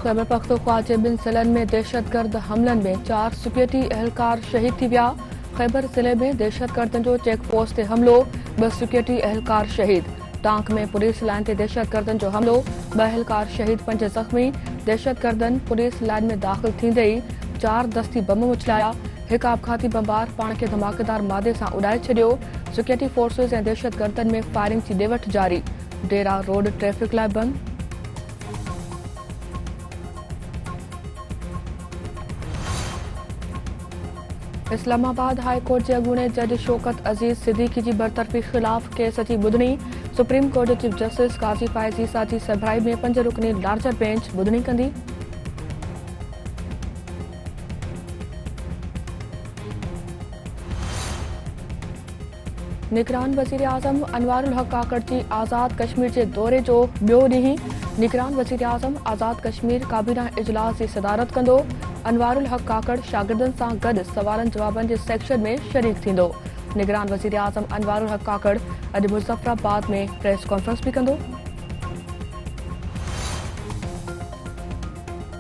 खैबर पख्तूनख्वा जे ॿिनि ज़िलनि में दहशतगर्द हमलनि में 4 सिक्योरिटी एहलकार शहीद थी विया। खैबर ज़िले में दहशतगर्दनि जो चेक पोस्ट ते हमलो, 2 सिक्योरिटी एहलकार शहीद। टांक में पुलिस लाइन ते दहशतगर्दनि जो हमलो, 2 एहलकार शहीद, 5 ज़ख़्मी। दहशतगर्दनि पुलिस लाइन में दाख़िल थींदे ई 4 दस्ती बम उछलाया। हिकु आपघाती बमबार पाण खे धमाकेदार मादे सां उॾाए छॾियो। सिक्योरिटी फोर्सिस ऐं दहशतगर्दनि में फायरिंग जी ॾे वठि जारी। डेरा रोड ट्रैफ़िक लाइ बंदि। इस्लामाबाद हाई कोर्ट जे अॻूणे जज शौकत अज़ीज़ सिद्दीकी जी बरतरफ़ी ख़िलाफ़ केस जी ॿुधणी। सुप्रीम कोर्ट जे चीफ जस्टिस काज़ी फ़ाइज़ ईसा जी सरबराही में 5 रुकनी लार्जर बेंच ॿुधणी कंदी। निगरान वज़ीर आज़म अनवारुल हक काकड़ जी आज़ाद कश्मीर जे दौरे जो ॿियो ॾींहुं। निगरान वज़ीर आज़म आज़ाद कश्मीर काबीना इजलास जी सदारत कंदो। अनवारुल हक काकड़ शागिर्दनि सां गॾु सवालनि जवाबनि जे सेक्शन में शरीक थींदो। निगरान वज़ीर आज़म अनवारुल हक काकड़ अॼु मुज़फ़राबाद में प्रेस कॉन्फ्रेंस भी कंदो।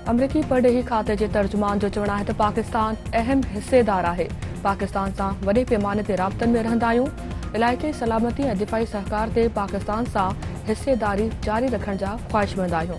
अमरीकी परॾेही खाते जे तर्जुमान जो चवणु आहे त पाकिस्तान अहम हिसेदार आहे। पाकिस्तान सां वॾे पैमाने ते राब्तनि में रहंदा आहियूं। इलाइक़ी सलामती ऐं दिफ़ाई सहकार ते पाकिस्तान सां हिसेदारी जारी रखण जा ख़्वाहिशमंद आहियूं।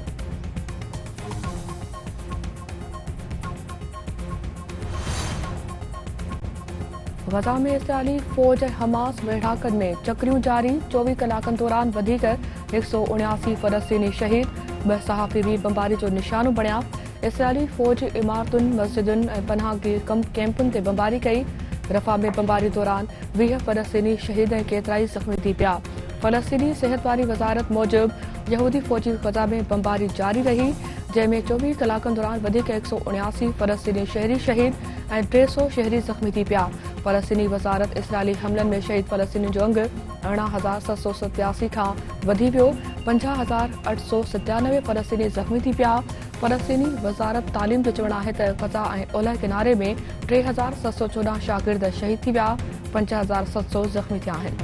गज़ा में इसराइली फ़ौज ऐं हमास वेढ़ाकनि में चक्रियूं जारी। 24 कलाकनि दौरान वधीक 179 फ़लस्तीनी शहीद, 2 सहाफ़ी भी बमबारी जो निशानो बणिया। इसराइली फ़ौज इमारतुनि, मस्जिदुनि ऐं पनाहगीर कैंपुनि ते बमबारी कई। रफ़ा में बमबारी दौरान 20 फ़लस्तीनी शहीद ऐं केतिराई ज़ख़्मी थी पिया। फ़लस्तीनी सिहत वारी वज़ारत मूजिबि यहूदी फ़ौजी गज़ा में बमबारी जारी रही, जंहिंमें 24 कलाकनि दौरान वधीक 179 फ़लस्तीनी शहरी शहीद ऐं 300 शहरी ज़ख़्मी थी पिया। फ़लस्तीनी वज़ारत इसराइली हमलनि में शहीद फ़लस्तीनी जो अंग 18,787 खां वधी वियो। 50,897 फ़लस्तीनी ज़ख़्मी थी पिया। फ़लस्तीनी वज़ारत तालीम जो चवणु आहे त ग़ज़ा ऐं ओलह किनारे में 3,714 शागिर्द शहीद थी विया, 5,700 ज़ख़्मी थिया आहिनि।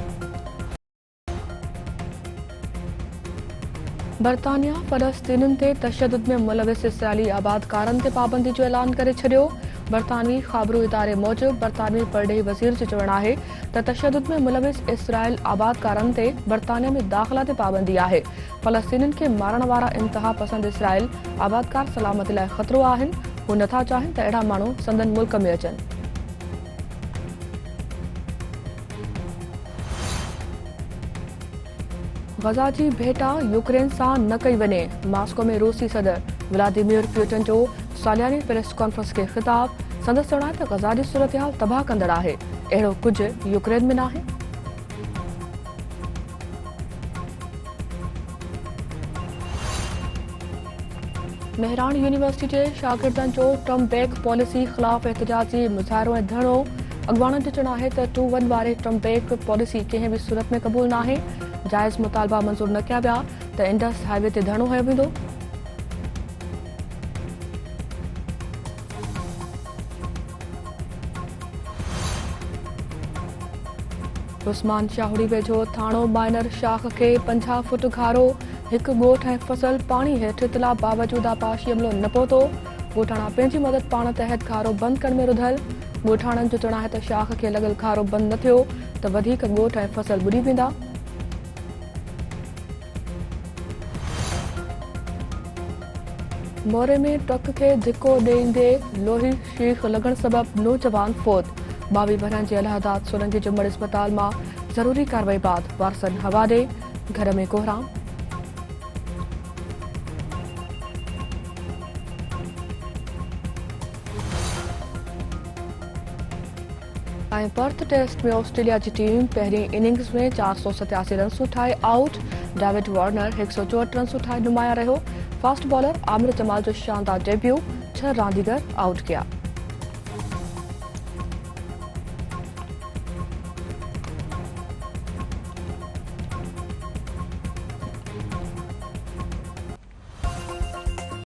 बरतानिया फ़लस्तीनियुनि ते तशद्दुद में मुलविस इसराइली आबादकारनि ते पाबंदी जो ऐलान करे छॾियो। बरतानवी ख़ाबरू इदारे मूजिबि बरतानवी परॾेही वज़ीर जो चवणु आहे त तशद्दुद में मुलविस इसराइल आबादकारनि ते बरतानिया में दाख़िला ते पाबंदी आहे। फ़लस्तीनियुनि खे मारण वारा इंतिहा पसंद इसराइल आबादकार सलामती लाइ ख़तरो आहिनि। हू नथा चाहिनि त अहिड़ा माण्हू संदन मुल्क में अचनि। गज़ा जी भेटा यूक्रेन सां न कई वञे। मॉस्को में रूसी सदर व्लादिमीर पुतिन जो सालियानी प्रेस कॉन्फ्रेंस खे ख़िताब। संदसि चवणु आहे त गज़ा जी सूरतहाल तबाह कंदड़ आहे। अहिड़ो कुझु यूक्रेन में नाहे। मेहरान यूनिवर्सिटी जे शागिर्दनि जो टर्म बैक पॉलिसी ख़िलाफ़ एहतजाजी मुज़ाहिरो ऐं धरणो। अॻवाननि जो चवणु आहे त 2-1 वारे टर्म बैक पॉलिसी कंहिं बि सूरत में क़बूल नाहे। जाइज़ मुतालबा मंज़ूर न कया विया त इंडस हाईवे ते धरणो हयो वेंदो। उस्मान शाहुड़ी वेझो थाणो माइनर शाख खे 50 फुट घारो। हिकु ॻोठ ऐं फसल पाणी हेठि इतला बावजूद आपाशी अमलो न पहुतो। ॻोठाणा पंहिंजी मदद पाण तहत घारो बंदि करण में रुधल। ॻोठाणनि जो चवणु आहे त शाख खे लॻल घारो बंदि न थियो त वधीक ॻोठ ऐं फसल ॿुॾी वेंदा। मोरे में ट्रक खे धिको ॾींदे लोही शीख लॻण सबबि नौजवान फौत। 22 बरहनि जे अलहदात सोलंकी जुम्मड़ अस्पताल मां ज़रूरी कार्रवाई बाद वारसनि हवाले। घर में कोहराम। ऐं पर्थ टेस्ट में ऑस्ट्रेलिया जी टीम पहिरीं इनिंग्स में 487 रन ठाहे आउट। डेविड वार्नर 164 रन ठाहे नुमाया रहियो। फास्ट बॉलर आमिर जमाल जो शानदार डेब्यू, 6 रांदीगर आउट किया।